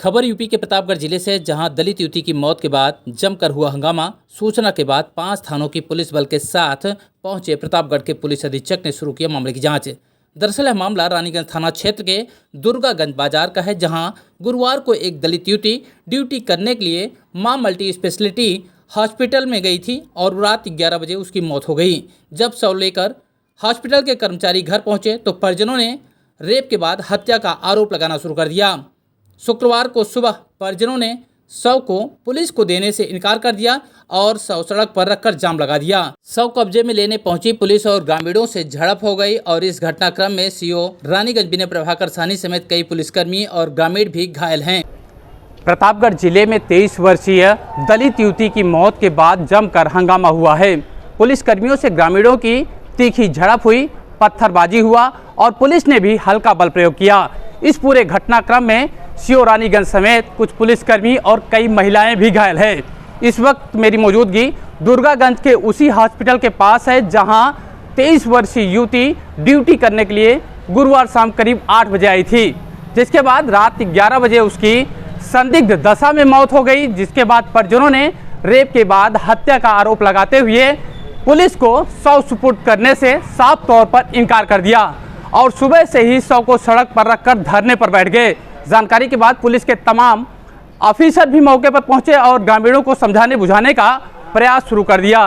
खबर यूपी के प्रतापगढ़ जिले से, जहां दलित युवती की मौत के बाद जमकर हुआ हंगामा। सूचना के बाद 5 थानों की पुलिस बल के साथ पहुंचे प्रतापगढ़ के पुलिस अधीक्षक ने शुरू किया मामले की जांच। दरअसल यह मामला रानीगंज थाना क्षेत्र के दुर्गागंज बाजार का है, जहां गुरुवार को एक दलित युवती ड्यूटी करने के लिए मां मल्टी स्पेशलिटी हॉस्पिटल में गई थी और रात 11 बजे उसकी मौत हो गई। जब शव लेकर हॉस्पिटल के कर्मचारी घर पहुंचे तो परिजनों ने रेप के बाद हत्या का आरोप लगाना शुरू कर दिया। शुक्रवार को सुबह परिजनों ने शव को पुलिस को देने से इनकार कर दिया और शव सड़क पर रखकर जाम लगा दिया। शव कब्जे में लेने पहुंची पुलिस और ग्रामीणों से झड़प हो गई और इस घटनाक्रम में सीओ रानीगंज विनय प्रभाकर साहनी समेत कई पुलिसकर्मी और ग्रामीण भी घायल हैं। प्रतापगढ़ जिले में 23 वर्षीय दलित युवती की मौत के बाद जमकर हंगामा हुआ है। पुलिसकर्मियों से ग्रामीणों की तीखी झड़प हुई, पत्थरबाजी हुआ और पुलिस ने भी हल्का बल प्रयोग किया। इस पूरे घटनाक्रम में सीओ रानीगंज समेत कुछ पुलिसकर्मी और कई महिलाएं भी घायल हैं। इस वक्त मेरी मौजूदगी दुर्गागंज के उसी हॉस्पिटल के पास है, जहां 23 वर्षीय युवती ड्यूटी करने के लिए गुरुवार शाम करीब 8 बजे आई थी, जिसके बाद रात 11 बजे उसकी संदिग्ध दशा में मौत हो गई। जिसके बाद परिजनों ने रेप के बाद हत्या का आरोप लगाते हुए पुलिस को शव सुपुर्द करने से साफ तौर पर इनकार कर दिया और सुबह से ही शव को सड़क पर रखकर धरने पर बैठ गए। जानकारी के बाद पुलिस के तमाम ऑफिसर भी मौके पर पहुंचे और ग्रामीणों को समझाने बुझाने का प्रयास शुरू कर दिया।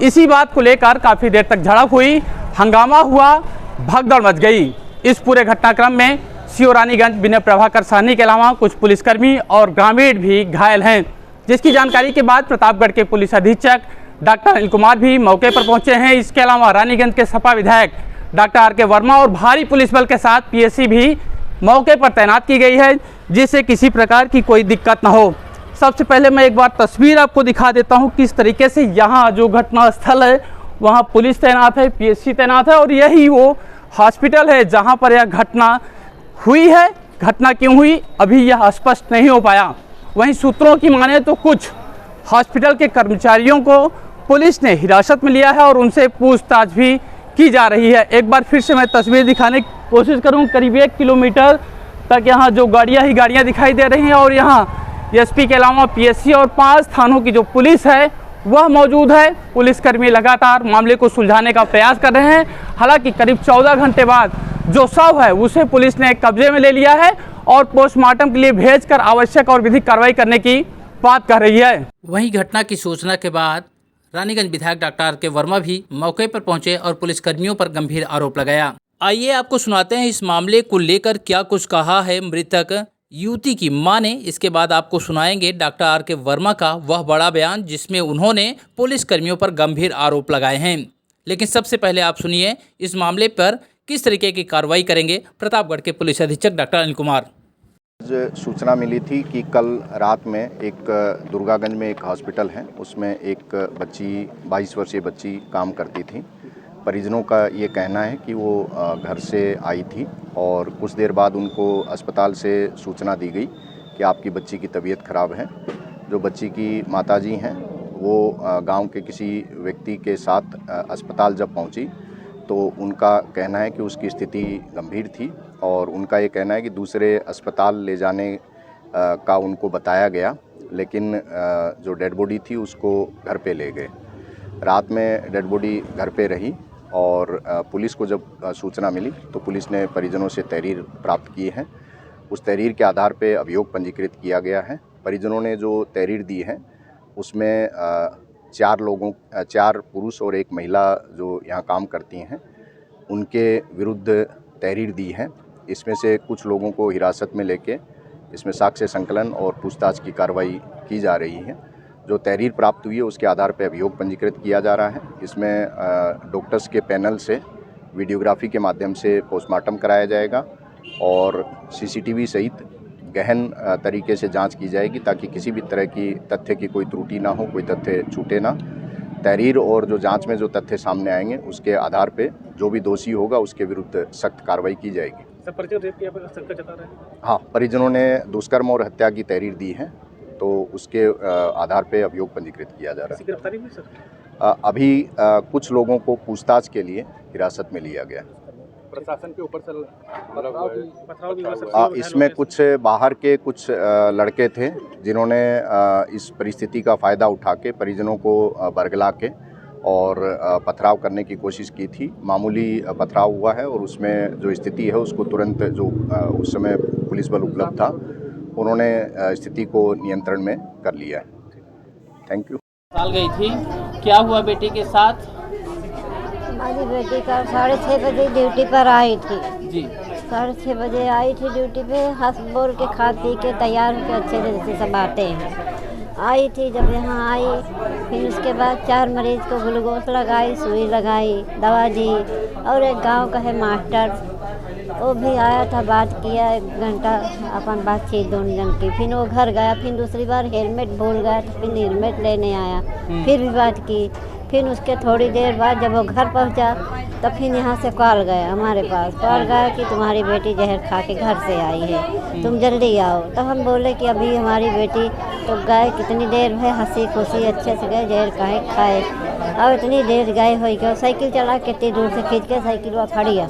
इसी बात को लेकर काफ़ी देर तक झड़प हुई, हंगामा हुआ, भगदड़ मच गई। इस पूरे घटनाक्रम में सीओ रानीगंज विनय प्रभाकर साहनी के अलावा कुछ पुलिसकर्मी और ग्रामीण भी घायल हैं, जिसकी जानकारी के बाद प्रतापगढ़ के पुलिस अधीक्षक डॉक्टर अनिल कुमार भी मौके पर पहुंचे हैं। इसके अलावा रानीगंज के सपा विधायक डॉक्टर आर.के. वर्मा और भारी पुलिस बल के साथ पीएससी भी मौके पर तैनात की गई है, जिससे किसी प्रकार की कोई दिक्कत न हो। सबसे पहले मैं एक बार तस्वीर आपको दिखा देता हूं, किस तरीके से यहाँ जो घटना स्थल है वहाँ पुलिस तैनात है, पीएससी तैनात है और यही वो हॉस्पिटल है जहाँ पर यह घटना हुई है। घटना क्यों हुई अभी यह स्पष्ट नहीं हो पाया। वहीं सूत्रों की माने तो कुछ हॉस्पिटल के कर्मचारियों को पुलिस ने हिरासत में लिया है और उनसे पूछताछ भी की जा रही है। एक बार फिर से मैं तस्वीर दिखाने की कोशिश करूं। करीब 1 किलोमीटर तक यहाँ जो गाड़ियाँ ही गाड़ियाँ दिखाई दे रही हैं और यहाँ एसपी के अलावा पीएससी और 5 थानों की जो पुलिस है वह मौजूद है। पुलिसकर्मी लगातार मामले को सुलझाने का प्रयास कर रहे हैं। हालांकि करीब 14 घंटे बाद जो शव है उसे पुलिस ने कब्जे में ले लिया है और पोस्टमार्टम के लिए भेजकर आवश्यक और विधिक कार्रवाई करने की बात कर रही है। वहीं घटना की सूचना के बाद रानीगंज विधायक डॉक्टर आर.के. वर्मा भी मौके पर पहुंचे और पुलिसकर्मियों पर गंभीर आरोप लगाया। आइए आपको सुनाते हैं इस मामले को लेकर क्या कुछ कहा है मृतक युवती की मां ने। इसके बाद आपको सुनाएंगे डॉक्टर आर.के. वर्मा का वह बड़ा बयान, जिसमें उन्होंने पुलिसकर्मियों पर गंभीर आरोप लगाए हैं। लेकिन सबसे पहले आप सुनिए इस मामले पर किस तरीके की कार्रवाई करेंगे प्रतापगढ़ के पुलिस अधीक्षक डॉक्टर अनिल कुमार। सूचना मिली थी कि कल रात में एक दुर्गागंज में एक हॉस्पिटल है, उसमें एक बच्ची 22 वर्षीय बच्ची काम करती थी। परिजनों का ये कहना है कि वो घर से आई थी और कुछ देर बाद उनको अस्पताल से सूचना दी गई कि आपकी बच्ची की तबीयत खराब है। जो बच्ची की माताजी हैं वो गांव के किसी व्यक्ति के साथ अस्पताल जब पहुंची तो उनका कहना है कि उसकी स्थिति गंभीर थी और उनका ये कहना है कि दूसरे अस्पताल ले जाने का उनको बताया गया, लेकिन जो डेड बॉडी थी उसको घर पे ले गए। रात में डेड बॉडी घर पे रही और पुलिस को जब सूचना मिली तो पुलिस ने परिजनों से तहरीर प्राप्त की है। उस तहरीर के आधार पे अभियोग पंजीकृत किया गया है। परिजनों ने जो तहरीर दी है उसमें 4 पुरुष और 1 महिला जो यहाँ काम करती हैं उनके विरुद्ध तहरीर दी है। इसमें से कुछ लोगों को हिरासत में लेके इसमें साक्ष्य संकलन और पूछताछ की कार्रवाई की जा रही है। जो तहरीर प्राप्त हुई है उसके आधार पर अभियोग पंजीकृत किया जा रहा है। इसमें डॉक्टर्स के पैनल से वीडियोग्राफी के माध्यम से पोस्टमार्टम कराया जाएगा और सीसीटीवी सहित गहन तरीके से जांच की जाएगी ताकि किसी भी तरह की तथ्य की कोई त्रुटि ना हो, कोई तथ्य छूटे ना। तहरीर और जो जांच में जो तथ्य सामने आएंगे उसके आधार पे जो भी दोषी होगा उसके विरुद्ध सख्त कार्रवाई की जाएगी। सर, परिजन रेप की शंका जता रहे हैं? हाँ, परिजनों ने दुष्कर्म और हत्या की तहरीर दी है तो उसके आधार पे अभियोग पंजीकृत किया जा रहा है। गिरफ्तारी हुई सर? अभी कुछ लोगों को पूछताछ के लिए हिरासत में लिया गया। प्रशासन के ऊपर से पथराव भी हुआ सबसे इसमें कुछ बाहर के कुछ लड़के थे जिन्होंने इस परिस्थिति का फ़ायदा उठा के परिजनों को बरगला के और पथराव करने की कोशिश की थी। मामूली पथराव हुआ है और उसमें जो स्थिति है उसको तुरंत जो उस समय पुलिस बल उपलब्ध था उन्होंने स्थिति को नियंत्रण में कर लिया है। Thank you. साल गई थी, क्या हुआ बेटी के साथ? हमारी बेटी का 6:30 बजे ड्यूटी पर आई थी जी। 6:30 बजे आई थी ड्यूटी पे, हंस बोल के खा पी के तैयार होकर अच्छे तरह से सब आते हैं। आई थी जब यहाँ आई, फिर उसके बाद 4 मरीज को ग्लूकोज लगाई, सुई लगाई, दवा दी। और एक गांव का है मास्टर, वो भी आया था, बात किया 1 घंटा अपन बातचीत दोनों जन की। फिर वो घर गया, फिर दूसरी बार हेलमेट भूल गया तो फिर हेलमेट लेने आया, फिर भी बात की। फिर उसके थोड़ी देर बाद जब वो घर पहुंचा तो फिर यहाँ से कॉल गया हमारे पास, कॉल गया कि तुम्हारी बेटी जहर खा के घर से आई है, तुम जल्दी आओ। तो हम बोले कि अभी हमारी बेटी तो गए कितनी देर है, हंसी खुशी अच्छे से गए, जहर खाए और इतनी देर गए हो गए। साइकिल चला कितनी दूर से खींच के साइकिल वो खड़ी है।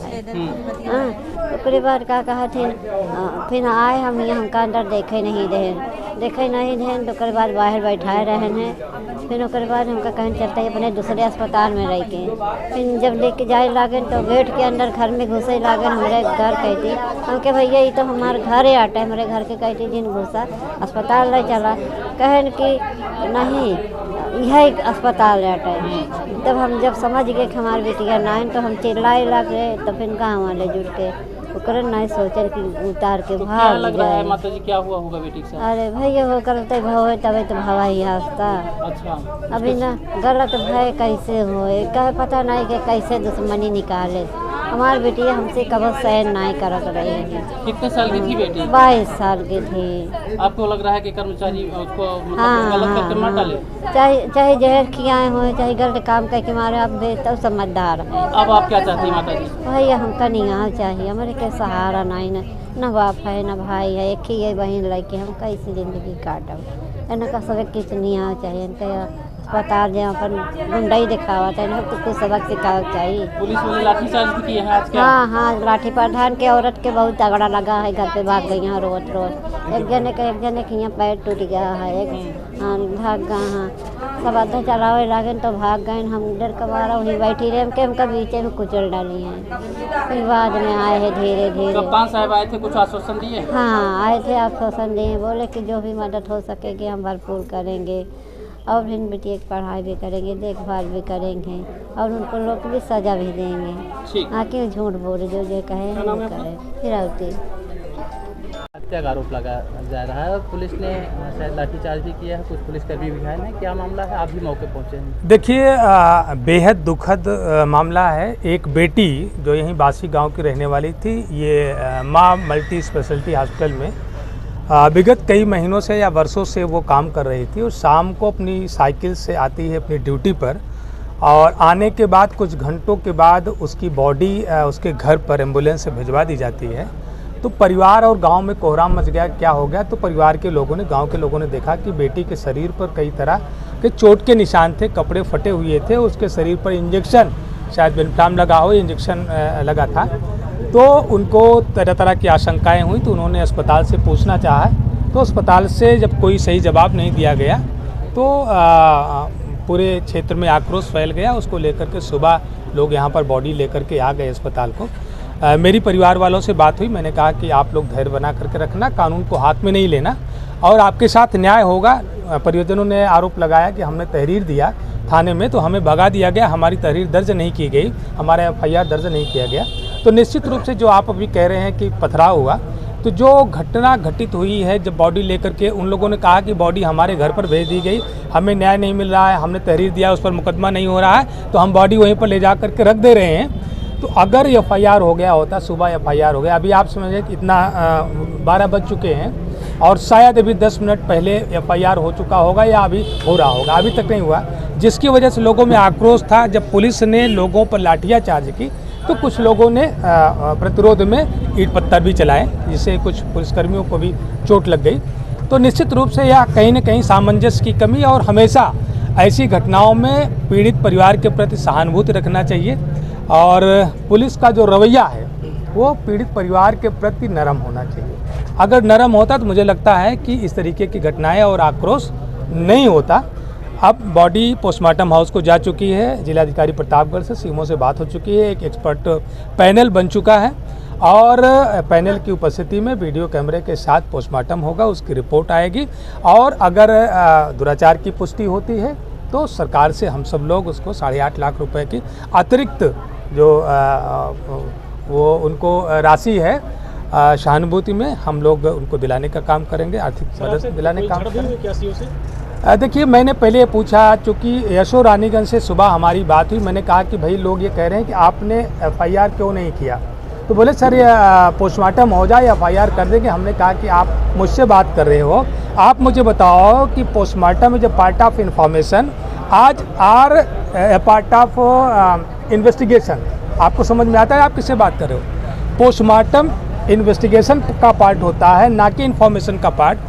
हाँ, उसके बाद क्या कहा थे, फिर आए हम यहाँ, हमका अंदर देखे नहीं देन तो उसके बाद बाहर बैठाए रहे हैं। फिर उसके बाद हमका कहीं चलते अपने दूसरे अस्पताल में रह के, फिर जब लेके जाए लागन तो गेट के अंदर घर में घुसे लागन। हमारे घर कहती हम के भैया ये तो हमारे घर ही आटे, हमारे घर के कहती जिन घुसा अस्पताल नहीं चला, कहन कि नहीं यह अस्पताल आटे। तब हम जब समझ गए कि हमारी बेटिया नाइन तो हम चिल्लाए लगे, तो फिर गाँव वाले जुट के ओकरे नहीं सोचल कि उतार के भाग लग रहा है माता जी, क्या हुआ होगा बेटी के साथ? अरे भैया वो करते भवे तबे तो भवाई हास्ता। अच्छा, अभी ना गलत भय कैसे होए, कहे पता नहीं कि कैसे दुश्मनी निकाले। हमारी बेटी हमसे कभी सहन नहीं करत रही है। कितने साल की थी बेटी? 22 साल की थी। आपको लग रहा है कि कर्मचारी उसको हाँ, गलत करके मार डाले? चाहे जहर खियाए हो, चाहे गलत काम करके मारे, अब तो समझदार है। अब आप क्या चाहती हैं माता जी? भैया हमका निगाह चाहिए, हमारे के सहारा नहीं न बाप है न भाई है, एक ही बहन लड़के, हम कैसी जिंदगी काटब। इनका सब किस निगाह चाहिए, इनका अस्पताल जहाँ पर गुंडाई दिखावा था, इनको कुछ सबक सिखाना चाहिए। पुलिस वाले लाठीचार्ज की है आज क्या? हाँ, लाठी प्रधान के औरत के बहुत तगड़ा लगा है, घर पे भाग गई यहाँ रोज। एक जने के यहाँ पैर टूट गया है, एक हाँ भाग गए। हाँ, सब आधा चलावे लागन तो भाग गए। हम डर के मारा वहीं बैठी रहे, हमका बीचे में कुचल डाली हैं। फिर बाद में आए हैं धीरे धीरे। कप्तान साहब आए थे, कुछ आश्वासन दिए? हाँ, आए थे, आश्वासन दिए, बोले कि जो भी मदद हो सकेगी हम भरपूर करेंगे और इन बेटियों की पढ़ाई भी करेंगे, देखभाल भी करेंगे और उनको लोग भी सजा भी देंगे। आके झूठ बोले जो कहे वो करें। फिर आती हत्या का आरोप लगा जा रहा है और पुलिस ने शायद लाठीचार्ज भी किया है, कुछ पुलिसकर्मी भी घायल हैं। क्या मामला है, आप भी मौके पहुंचे हैं? देखिए, बेहद दुखद मामला है। एक बेटी जो यहीं बासी गांव की रहने वाली थी, ये माँ मल्टी स्पेशलिटी हॉस्पिटल में विगत कई महीनों से या वर्षों से वो काम कर रही थी और शाम को अपनी साइकिल से आती है अपनी ड्यूटी पर और आने के बाद कुछ घंटों के बाद उसकी बॉडी उसके घर पर एम्बुलेंस से भिजवा दी जाती है। तो परिवार और गांव में कोहराम मच गया, क्या हो गया। तो परिवार के लोगों ने, गांव के लोगों ने देखा कि बेटी के शरीर पर कई तरह के चोट के निशान थे, कपड़े फटे हुए थे, उसके शरीर पर इंजेक्शन, शायद बेनफ्लाम लगा हो, इंजेक्शन लगा था। तो उनको तरह तरह की आशंकाएं हुई, तो उन्होंने अस्पताल से पूछना चाहा। तो अस्पताल से जब कोई सही जवाब नहीं दिया गया तो पूरे क्षेत्र में आक्रोश फैल गया। उसको लेकर के सुबह लोग यहाँ पर बॉडी लेकर के आ गए अस्पताल को। मेरी परिवार वालों से बात हुई, मैंने कहा कि आप लोग धैर्य बना करके रखना, कानून को हाथ में नहीं लेना और आपके साथ न्याय होगा। परिजनों ने आरोप लगाया कि हमने तहरीर दिया थाने में तो हमें भगा दिया गया, हमारी तहरीर दर्ज नहीं की गई, हमारा FIR दर्ज नहीं किया गया। तो निश्चित रूप से जो आप अभी कह रहे हैं कि पथराव हुआ, तो जो घटना घटित हुई है, जब बॉडी लेकर के उन लोगों ने कहा कि बॉडी हमारे घर पर भेज दी गई, हमें न्याय नहीं मिल रहा है, हमने तहरीर दिया, उस पर मुकदमा नहीं हो रहा है, तो हम बॉडी वहीं पर ले जा करके रख दे रहे हैं। तो अगर FIR हो गया होता, सुबह FIR हो गया, अभी आप समझिए कि इतना 12 बज चुके हैं और शायद अभी 10 मिनट पहले FIR हो चुका होगा या अभी हो रहा होगा, अभी तक नहीं हुआ, जिसकी वजह से लोगों में आक्रोश था। जब पुलिस ने लोगों पर लाठियाँ चार्ज की तो कुछ लोगों ने प्रतिरोध में ईंट पत्थर भी चलाए, जिससे कुछ पुलिसकर्मियों को भी चोट लग गई। तो निश्चित रूप से यह कहीं न कहीं सामंजस्य की कमी, और हमेशा ऐसी घटनाओं में पीड़ित परिवार के प्रति सहानुभूति रखना चाहिए और पुलिस का जो रवैया है वो पीड़ित परिवार के प्रति नरम होना चाहिए। अगर नरम होता तो मुझे लगता है कि इस तरीके की घटनाएं और आक्रोश नहीं होता। अब बॉडी पोस्टमार्टम हाउस को जा चुकी है, जिलाधिकारी प्रतापगढ़ से सीएमओ से बात हो चुकी है, एक एक्सपर्ट पैनल बन चुका है और पैनल की उपस्थिति में वीडियो कैमरे के साथ पोस्टमार्टम होगा, उसकी रिपोर्ट आएगी और अगर दुराचार की पुष्टि होती है तो सरकार से हम सब लोग उसको 8.5 लाख रुपए की अतिरिक्त जो वो उनको राशि है सहानुभूति में हम लोग उनको दिलाने का काम करेंगे, आर्थिक मदद दिलाने का काम करेंगे। देखिए, मैंने पहले ये पूछा, चूँकि यशो रानीगंज से सुबह हमारी बात हुई, मैंने कहा कि भाई लोग ये कह रहे हैं कि आपने FIR क्यों नहीं किया, तो बोले सर ये पोस्टमार्टम हो जाए FIR कर देंगे। हमने कहा कि आप मुझसे बात कर रहे हो, आप मुझे बताओ कि postmortem is a part of information, आज आर पार्ट ऑफ इन्वेस्टिगेशन। आपको समझ में आता है आप किससे बात कर रहे हो? पोस्टमार्टम इन्वेस्टिगेशन का पार्ट होता है, ना कि इन्फॉर्मेशन का पार्ट।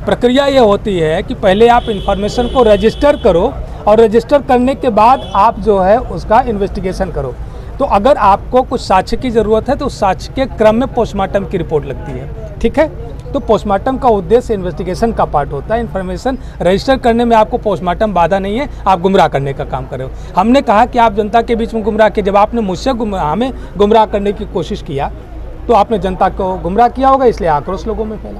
प्रक्रिया ये होती है कि पहले आप इन्फॉर्मेशन को रजिस्टर करो और रजिस्टर करने के बाद आप जो है उसका इन्वेस्टिगेशन करो। तो अगर आपको कुछ साक्ष्य की ज़रूरत है तो उस साक्ष्य के क्रम में पोस्टमार्टम की रिपोर्ट लगती है, ठीक है। तो पोस्टमार्टम का उद्देश्य इन्वेस्टिगेशन का पार्ट होता है। इन्फॉर्मेशन रजिस्टर करने में आपको पोस्टमार्टम बाधा नहीं है, आप गुमराह करने का काम कर रहे हो। हमने कहा कि आप जनता के बीच में गुमराह किए, जब आपने मुझसे हमें गुमराह करने की कोशिश किया तो आपने जनता को गुमराह किया होगा, इसलिए आक्रोश लोगों में फैला।